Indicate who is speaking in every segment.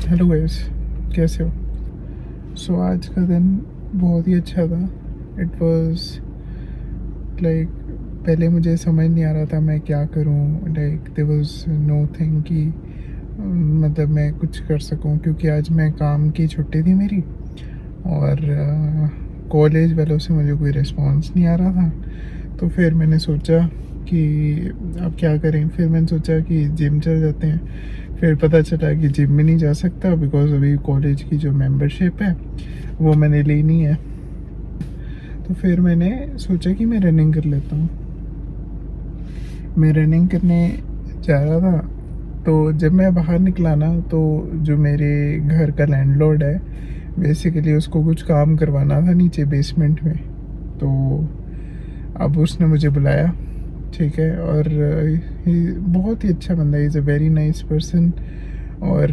Speaker 1: Hello guys, कैसे हो? आज का दिन बहुत ही अच्छा था। इट वाज लाइक, पहले मुझे समझ नहीं आ रहा था मैं क्या करूं। Like there was nothing कि मतलब मैं कुछ कर सकूं, क्योंकि आज मैं काम की छुट्टी थी मेरी। और कॉलेज वालों से मुझे कोई रिस्पांस नहीं आ रहा था। तो फिर मैंने सोचा कि अब क्या करें। फिर मैंने सोचा कि जिम चल जाते हैं। फिर पता चला कि जिम में नहीं जा सकता, बिकॉज अभी कॉलेज की जो मेंबरशिप है वो मैंने लेनी है। तो फिर मैंने सोचा कि मैं रनिंग कर लेता हूँ। मैं रनिंग करने जा रहा था, तो जब मैं बाहर निकला ना, तो जो मेरे घर का लैंडलॉर्ड है, बेसिकली उसको कुछ काम करवाना था नीचे बेसमेंट में। तो अब उसने मुझे बुलाया, ठीक है। और बहुत ही अच्छा बंदा है, is a very nice person. और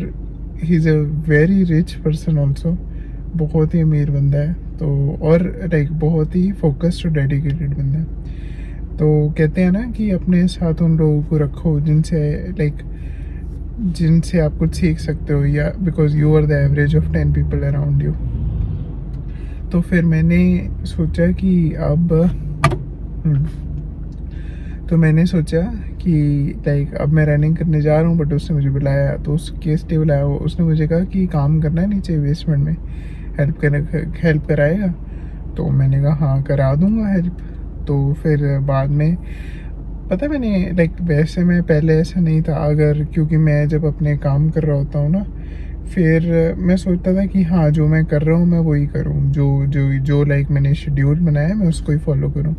Speaker 1: he is a very rich person also. बहुत ही अमीर बंदा है। तो और लाइक बहुत ही फोकस्ड और डेडिकेटेड बंदा है। तो कहते हैं ना कि अपने साथ उन लोगों को रखो जिनसे लाइक जिनसे आप कुछ सीख सकते हो, या because you are the average of 10 people around you. तो फिर मैंने सोचा कि अब तो मैंने सोचा कि लाइक अब मैं रनिंग करने जा रहा हूँ, बट उसने मुझे बुलाया। तो उस केस लिए बुलाया, उसने मुझे कहा कि काम करना है नीचे बेसमेंट में, हेल्प कराएगा। तो मैंने कहा हाँ, करा दूंगा हेल्प। तो फिर बाद में पता है, मैंने लाइक वैसे मैं पहले ऐसा नहीं था, अगर क्योंकि मैं जब अपने काम कर रहा होता हूँ ना, फिर मैं सोचता था कि हाँ, जो मैं कर रहा हूँ मैं वही करूँ, जो जो जो लाइक मैंने शेड्यूल बनाया है मैं उसको ही फॉलो करूँ।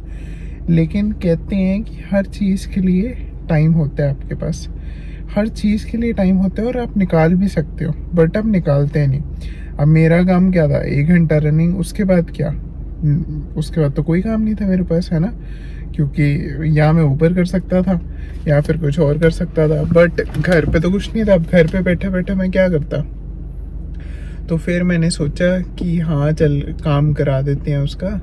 Speaker 1: लेकिन कहते हैं कि हर चीज़ के लिए टाइम होता है आपके पास। हर चीज़ के लिए टाइम होता है और आप निकाल भी सकते हो, बट आप निकालते हैं नहीं। अब मेरा काम क्या था, 1 घंटा रनिंग, उसके बाद क्या? उसके बाद तो कोई काम नहीं था मेरे पास, है ना। क्योंकि या मैं ऊपर कर सकता था या फिर कुछ और कर सकता था, बट घर पे तो कुछ नहीं था। अब घर पे बैठे बैठे मैं क्या करता? तो फिर मैंने सोचा कि हाँ, चल काम करा देते हैं उसका।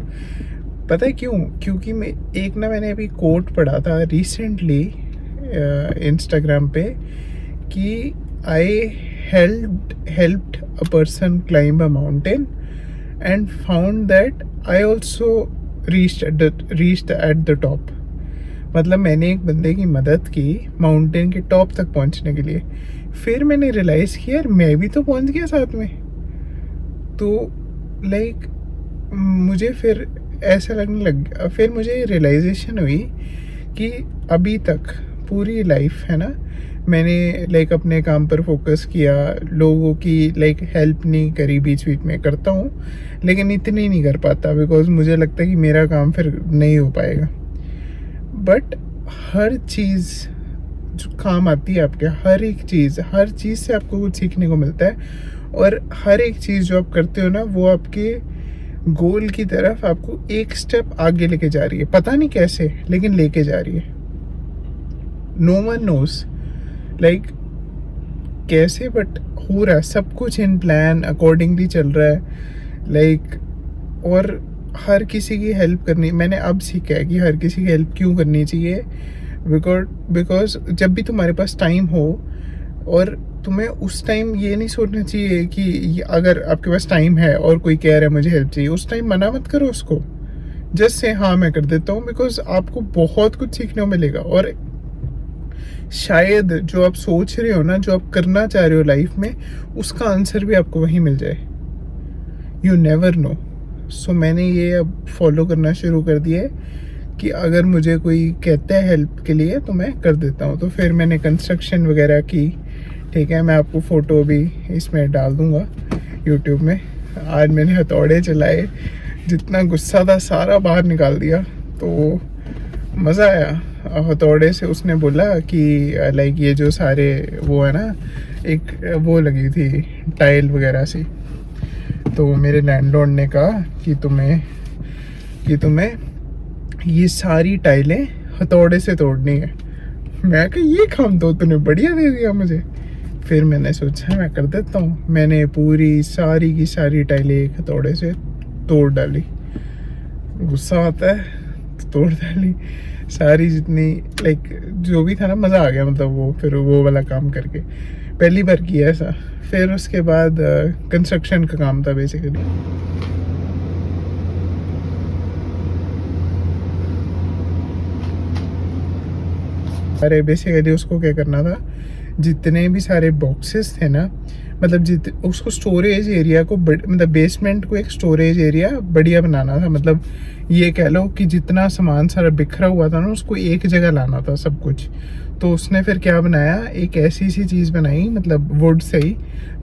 Speaker 1: पता है क्यों? क्योंकि मैंने अभी कोट पढ़ा था रिसेंटली इंस्टाग्राम पे कि आई helped a person climb a mountain and found that I also reached at the top. मतलब मैंने एक बंदे की मदद की माउंटेन के टॉप तक पहुंचने के लिए। फिर मैंने रियलाइज़ किया यार, मैं भी तो पहुंच गया साथ में। तो लाइक मुझे फिर ऐसा लगने लग गया। फिर मुझे रियलाइजेशन हुई कि अभी तक पूरी लाइफ है ना, मैंने लाइक अपने काम पर फोकस किया, लोगों की लाइक हेल्प नहीं करी। बीच बीच में करता हूँ लेकिन इतनी नहीं कर पाता, बिकॉज मुझे लगता है कि मेरा काम फिर नहीं हो पाएगा। बट हर चीज़ जो काम आती है आपके, हर चीज़ से आपको कुछ सीखने को मिलता है। और हर एक चीज़ जो आप करते हो ना, वो आपके गोल की तरफ आपको एक स्टेप आगे लेके जा रही है। पता नहीं कैसे, लेकिन लेके जा रही है। नो वन नोस लाइक कैसे, बट हो रहा है सब कुछ इन प्लान अकॉर्डिंगली चल रहा है लाइक। और हर किसी की हेल्प करनी, मैंने अब सीखा है कि हर किसी की हेल्प क्यों करनी चाहिए। बिकॉज जब भी तुम्हारे पास टाइम हो, और तुम्हें उस टाइम ये नहीं सोचना चाहिए कि अगर आपके पास टाइम है और कोई कह रहा है मुझे हेल्प चाहिए, उस टाइम मना मत करो उसको। जस्ट से हाँ, मैं कर देता हूँ, बिकॉज आपको बहुत कुछ सीखने को मिलेगा। और शायद जो आप सोच रहे हो ना, जो आप करना चाह रहे हो लाइफ में, उसका आंसर भी आपको वहीं मिल जाए। You never know. सो मैंने ये अब फॉलो करना शुरू कर दिया है कि अगर मुझे कोई कहता है हेल्प के लिए तो मैं कर देता हूँ। तो फिर मैंने कंस्ट्रक्शन वगैरह की, ठीक है। मैं आपको फ़ोटो भी इसमें डाल दूँगा यूट्यूब में। आज मैंने हथौड़े चलाए, जितना गुस्सा था सारा बाहर निकाल दिया। तो मज़ा आया। हथौड़े से उसने बोला कि लाइक ये जो सारे वो है ना, एक वो लगी थी टाइल वगैरह सी। तो मेरे लैंडलॉर्ड ने कहा कि तुम्हें ये सारी टाइलें हथौड़े से तोड़नी है। मैं कहा ये काम तो तूने बढ़िया दे दिया मुझे। फिर मैंने सोचा मैं कर देता हूँ। मैंने पूरी सारी की सारी टाइलें एक हथौड़े से तोड़ डाली। गुस्सा आता है तो तोड़ डाली सारी जितनी, लाइक जो भी था ना, मज़ा आ गया मतलब वो फिर वो वाला काम करके। पहली बार किया ऐसा। फिर उसके बाद कंस्ट्रक्शन का काम था बेसिकली। अरे बेसिकली उसको क्या करना था, जितने भी सारे बॉक्सेस थे ना, मतलब उसको स्टोरेज एरिया को मतलब बेसमेंट को एक स्टोरेज एरिया बढ़िया बनाना था। मतलब ये कह लो कि जितना सामान सारा बिखरा हुआ था ना, उसको एक जगह लाना था सब कुछ। तो उसने फिर क्या बनाया, एक ऐसी सी चीज़ बनाई, मतलब वुड से ही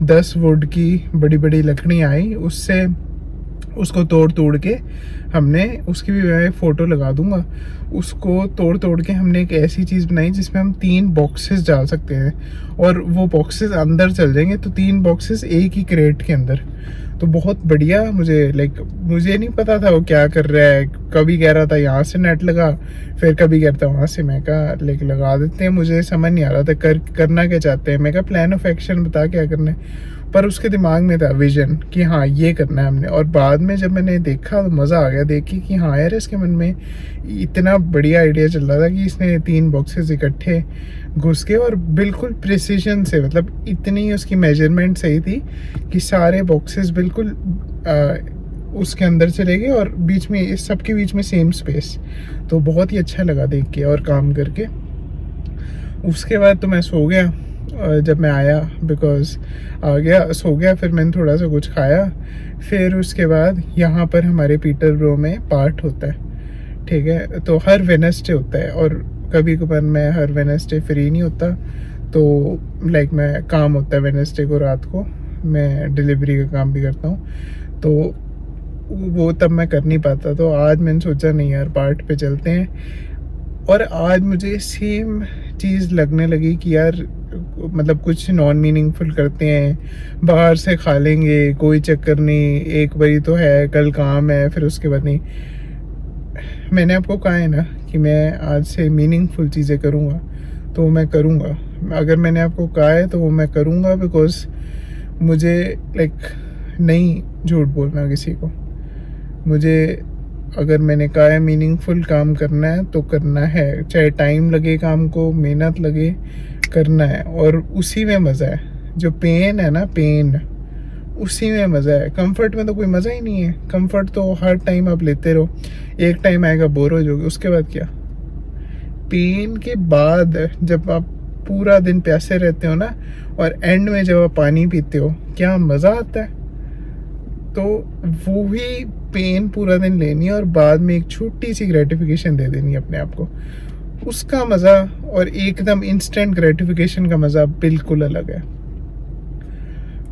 Speaker 1: 10 वुड की बड़ी बड़ी लकड़ियाँ आई, उससे उसको तोड़ तोड़ के हमने, उसकी भी मैं फ़ोटो लगा दूंगा, उसको तोड़ तोड़ के हमने एक ऐसी चीज़ बनाई जिसमें हम 3 बॉक्सेस डाल सकते हैं और वो बॉक्सेस अंदर चल जाएंगे। तो 3 बॉक्सेस एक ही क्रेट के अंदर। तो बहुत बढ़िया। मुझे नहीं पता था वो क्या कर रहा है। कभी कह रहा था यहाँ से नेट लगा, फिर कभी कह रहा था वहाँ से। मैं कहा लगा देते हैं। मुझे समझ नहीं आ रहा था करना क्या चाहते हैं। मैं कहा प्लान ऑफ एक्शन बता क्या करना है। पर उसके दिमाग में था विजन कि हाँ ये करना है हमने। और बाद में जब मैंने देखा तो मज़ा आ गया देख के कि हाँ यार, इसके मन में इतना बढ़िया आइडिया चल रहा था कि इसने 3 बॉक्सेस इकट्ठे घुस के और बिल्कुल प्रिसीजन से, मतलब इतनी उसकी मेजरमेंट सही थी कि सारे बॉक्सेस बिल्कुल उसके अंदर चले गए और बीच में, इस सबके बीच में सेम स्पेस। तो बहुत ही अच्छा लगा देख के और काम करके। उसके बाद तो मैं सो गया जब मैं आया, बिकॉज़ आ गया, सो गया। फिर मैंने थोड़ा सा कुछ खाया। फिर उसके बाद यहाँ पर हमारे पीटरब्रो में पार्ट होता है, ठीक है। तो हर वेडनेसडे होता है और कभी कभार मैं हर वेडनेसडे फ्री नहीं होता। तो मैं काम होता है वेडनेसडे को रात को, मैं डिलीवरी का काम भी करता हूँ। तो वो तब मैं कर नहीं पाता। तो आज मैंने सोचा नहीं यार, पार्ट पे चलते हैं। और आज मुझे सेम चीज़ लगने लगी कि यार मतलब कुछ नॉन मीनिंगफुल करते हैं, बाहर से खा लेंगे, कोई चक्कर नहीं, एक बारी तो है, कल काम है, फिर उसके बाद नहीं। मैंने आपको कहा है ना कि मैं आज से मीनिंगफुल चीज़ें करूँगा, तो मैं करूँगा। अगर मैंने आपको कहा है तो वो मैं करूँगा, बिकॉज़ मुझे नहीं झूठ बोलना किसी को। मुझे, अगर मैंने कहा है मीनिंगफुल काम करना है तो करना है, चाहे टाइम लगे, काम को मेहनत लगे, करना है। और उसी में मज़ा है। जो पेन है ना, पेन, उसी में मज़ा है। कंफर्ट में तो कोई मज़ा ही नहीं है। कंफर्ट तो हर टाइम आप लेते रहो, एक टाइम आएगा बोर हो जाओगे, उसके बाद क्या। पेन के बाद जब आप पूरा दिन प्यासे रहते हो ना, और एंड में जब आप पानी पीते हो, क्या मज़ा आता है। तो वो ही पेन पूरा दिन लेनी है और बाद में एक छोटी सी ग्रेटिफिकेशन दे देनी है अपने आप को। उसका मज़ा और एकदम इंस्टेंट ग्रेटिफिकेशन का मज़ा बिल्कुल अलग है।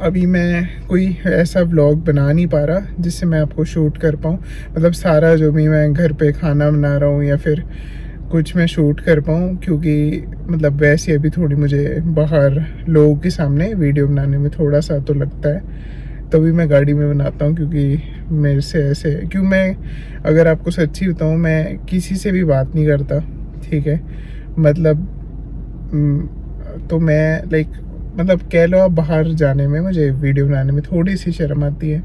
Speaker 1: अभी मैं कोई ऐसा व्लॉग बना नहीं पा रहा जिससे मैं आपको शूट कर पाऊँ, मतलब सारा जो भी मैं घर पे खाना बना रहा हूँ या फिर कुछ मैं शूट कर पाऊँ, क्योंकि मतलब वैसे अभी थोड़ी मुझे बाहर लोगों के सामने वीडियो बनाने में थोड़ा सा तो लगता है। तभी मैं गाड़ी में बनाता हूँ, क्योंकि मेरे से ऐसे, क्यों मैं अगर आपको सच्ची बताऊँ, मैं किसी से भी बात नहीं करता, ठीक है। मतलब तो मैं मतलब कह लो आप, बाहर जाने में मुझे वीडियो बनाने में थोड़ी सी शर्म आती है।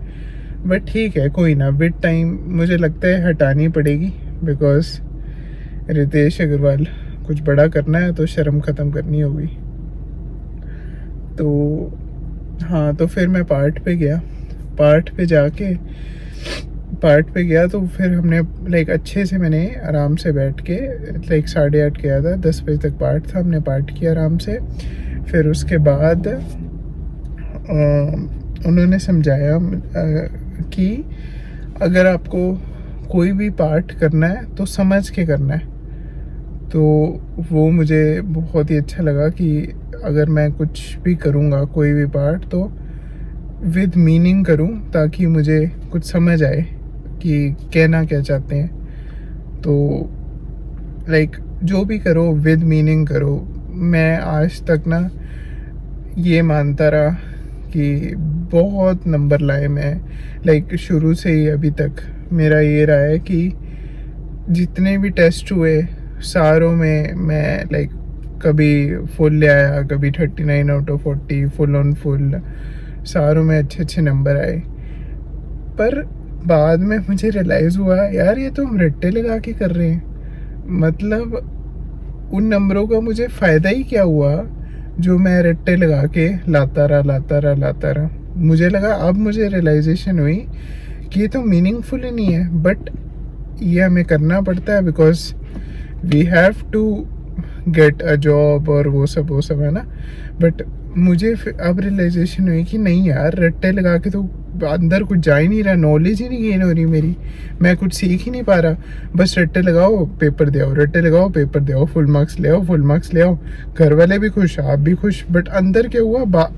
Speaker 1: बट ठीक है, कोई ना, विद टाइम मुझे लगता है हटानी पड़ेगी, बिकॉज रितेश अग्रवाल, कुछ बड़ा करना है तो शर्म ख़त्म करनी होगी। तो हाँ, तो फिर मैं पार्ट पे गया। पार्ट पे गया तो फिर हमने अच्छे से, मैंने आराम से बैठ के 8:30 गया था, 10 बजे तक पार्ट था, हमने पार्ट किया आराम से। फिर उसके बाद उन्होंने समझाया कि अगर आपको कोई भी पार्ट करना है तो समझ के करना है। तो वो मुझे बहुत ही अच्छा लगा कि अगर मैं कुछ भी करूँगा, कोई भी पार्ट, तो विद मीनिंग करूँ, ताकि मुझे कुछ समझ आए कि कहना क्या चाहते हैं। तो जो भी करो विद मीनिंग करो। मैं आज तक ना ये मानता रहा कि बहुत नंबर लाए मैं, शुरू से ही अभी तक मेरा ये रहा है कि जितने भी टेस्ट हुए सारों में मैं कभी फुल ले आया, कभी 39/40 फुल ऑन फुल, सारों में अच्छे अच्छे नंबर आए। पर बाद में मुझे रियलाइज़ हुआ, यार ये तो हम रट्टे लगा के कर रहे हैं। मतलब उन नंबरों का मुझे फ़ायदा ही क्या हुआ जो मैं रट्टे लगा के लाता रहा। मुझे लगा, अब मुझे रियलाइजेशन हुई कि ये तो मीनिंगफुल ही नहीं है, बट ये हमें करना पड़ता है because we have to get a job और वो सब है ना। बट मुझे अब रियलाइजेशन हुई कि नहीं यार, रट्टे लगा के तो अंदर कुछ जा ही नहीं रहा, नॉलेज ही नहीं गेन हो रही मेरी, मैं कुछ सीख ही नहीं पा रहा। बस रट्टे लगाओ पेपर दे आओ, रट्टे लगाओ पेपर दे आओ, फुल मार्क्स ले आओ, फुल मार्क्स ले आओ, घर वाले भी खुश, आप भी खुश, बट अंदर क्या हुआ,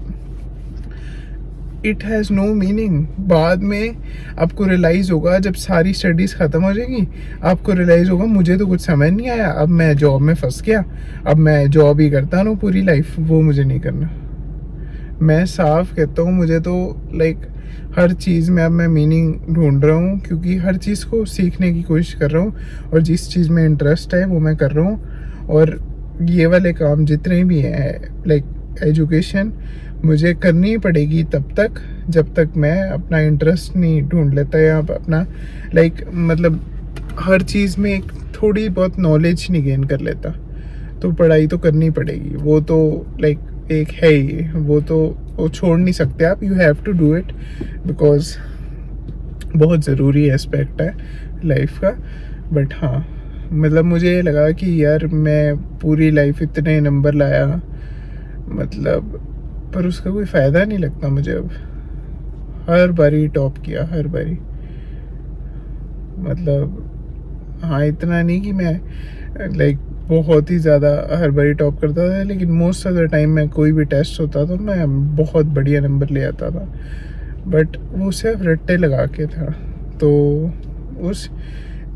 Speaker 1: इट हैज़ नो मीनिंग। बाद में आपको रियलाइज़ होगा, जब सारी स्टडीज़ ख़त्म हो जाएगी, आपको रियलाइज़ होगा मुझे तो कुछ समझ नहीं आया, अब मैं जॉब में फंस गया, अब मैं जॉब ही करता रहूँ पूरी लाइफ, वो मुझे नहीं करना। मैं साफ कहता हूँ, मुझे तो लाइक हर चीज़ में अब मैं मीनिंग ढूंढ रहा हूँ, क्योंकि हर चीज़ को सीखने की कोशिश कर रहा हूँ, और जिस चीज़ में इंटरेस्ट है वो मैं कर रहा हूँ। और ये वाले काम जितने भी हैं, लाइक एजुकेशन, मुझे करनी ही पड़ेगी तब तक जब तक मैं अपना इंटरेस्ट नहीं ढूंढ लेता, या अपना लाइक मतलब हर चीज़ में एक थोड़ी बहुत नॉलेज नहीं गेन कर लेता। तो पढ़ाई तो करनी पड़ेगी, वो तो लाइक एक है ही, वो छोड़ नहीं सकते आप, you have to do it, because बहुत ज़रूरी एस्पेक्ट है लाइफ का। बट हाँ, मतलब मुझे लगा कि यार मैं पूरी लाइफ इतने नंबर लाया, मतलब पर उसका कोई फ़ायदा नहीं लगता मुझे अब। हर बारी टॉप किया, हर बारी, मतलब हाँ, इतना नहीं कि मैं लाइक बहुत ही ज़्यादा हर बारी टॉप करता था, लेकिन मोस्ट ऑफ द टाइम मैं कोई भी टेस्ट होता तो मैं बहुत बढ़िया नंबर ले आता था, बट वो सिर्फ रट्टे लगा के था। तो उस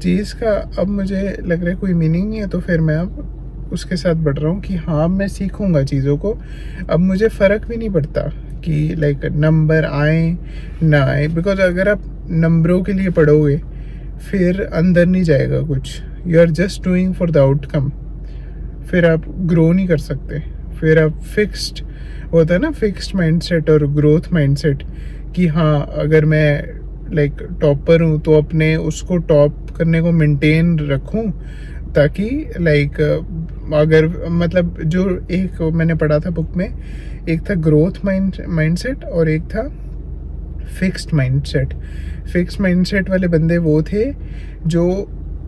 Speaker 1: चीज़ का अब मुझे लग रहा है कोई मीनिंग नहीं है, तो फिर मैं अब उसके साथ बढ़ रहा हूँ कि हाँ, मैं सीखूँगा चीज़ों को। अब मुझे फ़र्क भी नहीं पड़ता कि लाइक नंबर आए ना आए, बिकॉज अगर आप नंबरों के लिए पढ़ोगे फिर अंदर नहीं जाएगा कुछ, you are just doing for the outcome, फिर आप ग्रो नहीं कर सकते। फिर आप फिक्स्ड होता है ना, फिक्स्ड माइंडसेट और ग्रोथ माइंडसेट, कि हाँ अगर मैं लाइक टॉपर हूँ तो अपने उसको टॉप करने को मेंटेन रखूँ, ताकि लाइक अगर मतलब जो एक मैंने पढ़ा था बुक में, एक था ग्रोथ माइंडसेट और एक था फिक्स्ड माइंडसेट। फिक्स्ड माइंडसेट वाले बंदे वो थे जो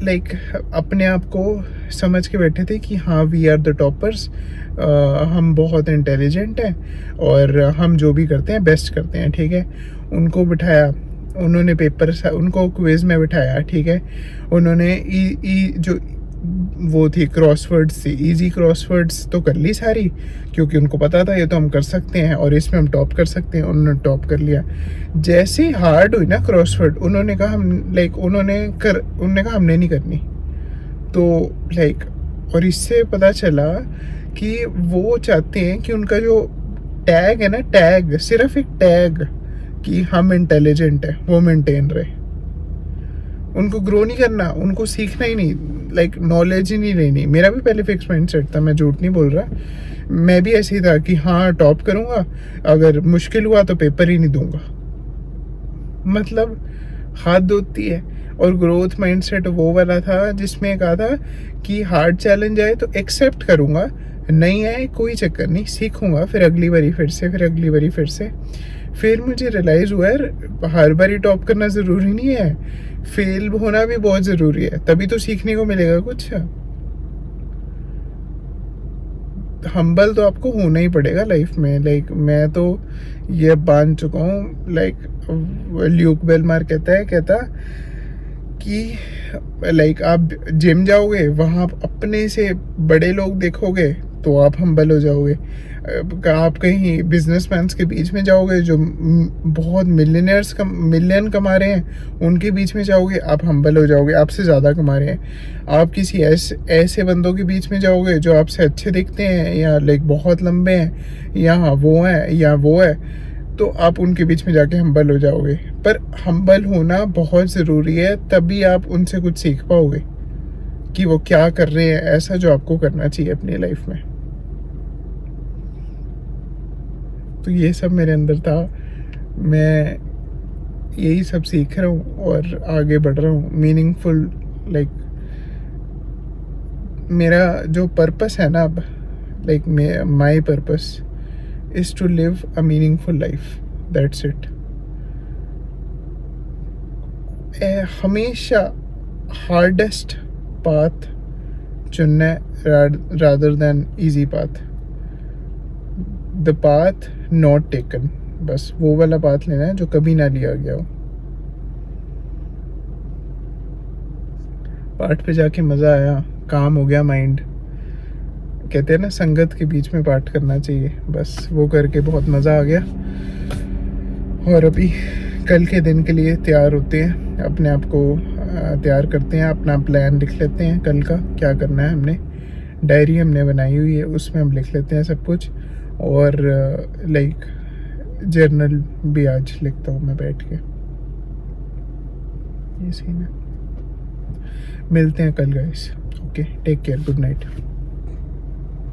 Speaker 1: लाइक अपने आप को समझ के बैठे थे कि हाँ, वी आर द टॉपर्स, हम बहुत इंटेलिजेंट हैं और हम जो भी करते हैं बेस्ट करते हैं, ठीक है। उनको बिठाया, उन्होंने पेपर, उनको क्विज में बिठाया, ठीक है। उन्होंने जो वो थी क्रॉसवर्ड्स थी, इजी क्रॉसवर्ड्स तो कर ली सारी, क्योंकि उनको पता था ये तो हम कर सकते हैं और इसमें हम टॉप कर सकते हैं, उन्होंने टॉप कर लिया। जैसे ही हार्ड हुई ना क्रॉसवर्ड, उन्होंने कहा हम लाइक उन्होंने कहा हमने नहीं करनी। तो लाइक, और इससे पता चला कि वो चाहते हैं कि उनका जो टैग है ना, टैग सिर्फ एक टैग कि हम इंटेलिजेंट है, वो मेंटेन रहे। उनको ग्रो नहीं करना, उनको सीखना ही नहीं, लाइक नॉलेज ही नहीं लेनी। मेरा भी पहले फिक्स माइंडसेट था, मैं झूठ नहीं बोल रहा, मैं भी ऐसे ही था कि हाँ टॉप करूँगा, अगर मुश्किल हुआ तो पेपर ही नहीं दूंगा, मतलब हाथ धोती है। और ग्रोथ माइंडसेट वो वाला था जिसमें कहा था कि हार्ड चैलेंज आए तो एक्सेप्ट करूँगा, नहीं आए कोई चक्कर नहीं, सीखूंगा, फिर अगली बारी फिर से, फिर अगली बारी फिर से। फिर मुझे रियलाइज़ हुआ यार, हर बारी टॉप करना ज़रूरी नहीं है, फेल होना भी बहुत ज़रूरी है, तभी तो सीखने को मिलेगा कुछ। हम्बल तो आपको होना ही पड़ेगा लाइफ में, लाइक मैं तो ये मान चुका हूँ। लाइक ल्यूक बेलमार कहता कि लाइक आप जिम जाओगे, वहाँ आप अपने से बड़े लोग देखोगे तो आप हम्बल हो जाओगे। आप कहीं बिजनेसमैन के बीच में जाओगे जो बहुत मिलियन कमा रहे हैं, उनके बीच में जाओगे, आप हम्बल हो जाओगे, आपसे ज़्यादा कमा रहे हैं। आप किसी ऐसे बंदों के बीच में जाओगे जो आपसे अच्छे दिखते हैं, या लाइक बहुत लंबे हैं, या वो हैं या वो है, तो आप उनके बीच में जाके हम्बल हो जाओगे। पर हम्बल होना बहुत ज़रूरी है, तभी आप उनसे कुछ सीख पाओगे कि वो क्या कर रहे हैं ऐसा जो आपको करना चाहिए अपनी लाइफ में। तो ये सब मेरे अंदर था, मैं यही सब सीख रहा हूँ और आगे बढ़ रहा हूँ मीनिंगफुल। लाइक मेरा जो पर्पस है ना अब like my purpose is to live a meaningful life, that's it. हमेशा हार्डेस्ट पाथ चुनना है rather than easy path. The path not taken, बस वो वाला पाथ लेना है जो कभी ना लिया गया हो। पाठ पे जाके मज़ा आया, काम हो गया माइंड। कहते हैं ना संगत के बीच में पाठ करना चाहिए, बस वो करके बहुत मज़ा आ गया। और अभी कल के दिन के लिए तैयार होते हैं, अपने आप को तैयार करते हैं, अपना प्लान लिख लेते हैं कल का क्या करना है। हमने डायरी हमने बनाई हुई है, उसमें हम लिख लेते हैं सब कुछ। और लाइक जर्नल भी आज लिखता हूँ मैं बैठ के। ये सीन है। मिलते हैं कल guys. Okay, take care, good night.